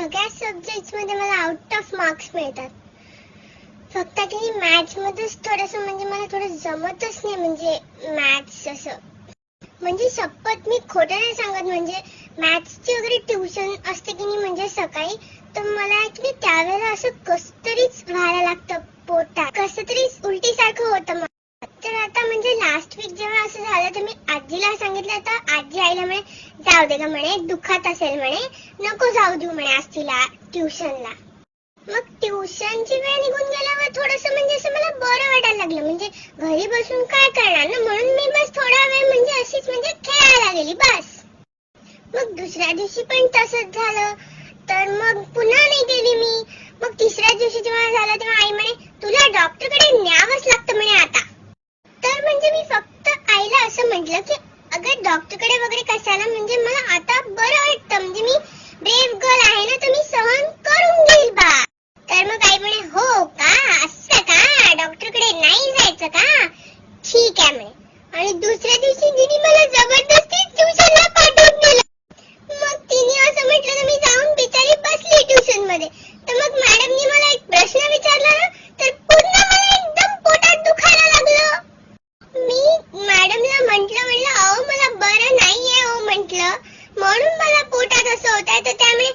सगळ्या सब्जेक्ट्स मध्ये मला आउट ऑफ मार्क्स मिळतात. फक्त की मॅथ्स मध्येच थोडंसं म्हणजे मला थोडं जमतच नाही, म्हणजे मॅथ्स असं. म्हणजे शपथ मी खोटं नाही सांगत, म्हणजे मॅथ्सची वगैरे ट्युशन असते की नाही म्हणजे सकाळी, तर मला ऍक्च्युली त्यावेळेला असं कसं तरीच व्हायला लागतं पोटात, कसं तरी उलटी सारखं होतं मला. तर आता म्हणजे लास्ट वीक जेव्हा असं झालं तर मी आजीला सांगितलं, तर आजी आईला म्हणे जाऊ दे ग म्हणे, दुखत असेल म्हणे, नको जाऊ देऊ म्हणे आज तिला ट्युशनला. मग ट्युशनची वेळ निघून गेल्यावर थोडंसं म्हणजे असं मला बरं वाटायला लागलं, म्हणजे घरी बसून काय करणार ना, म्हणून मी बस थोडा वेळ म्हणजे अशीच म्हणजे खेळायला गेली बस. मग दुसऱ्या दिवशी पण तसंच झालं, तर मग पुन्हा नाही गेली मी. मग तिसऱ्या दिवशी जेव्हा झालं तेव्हा आई म्हणे तुला डॉक्टरकडे न्यावंच लागतं म्हणे आता. तर म्हणजे मी फक्त आईला असं म्हटलं की अगं डॉक्टरकडे वगैरे कशाला, म्हणजे मला आता बरं वाटतं, म्हणजे मी ब्रेव गर्ल आहे ना, तर मी सहन करून घेईल बा. तर मग आई म्हणे हो का, असं का, डॉक्टरकडे नाही जायचं का, ठीक आहे म्हणे. आणि दुसऱ्या दिवशी तिने मला जबरदस्ती ट्युशनला पाठवून दिलं. मग तिने असं म्हटलं तर मी जाऊन बिचारी बसली ट्युशन मध्ये. तर मग मॅडमनी मला एक प्रश्न विचारला ना, तर पुन्हा मला एकदम पोटात दुखायला लागलं. मी मॅडमला म्हटलं अहो मला बरं नाहीये हो म्हटलं, म्हणून मला पोटात असं होत आहे. तर त्यामुळे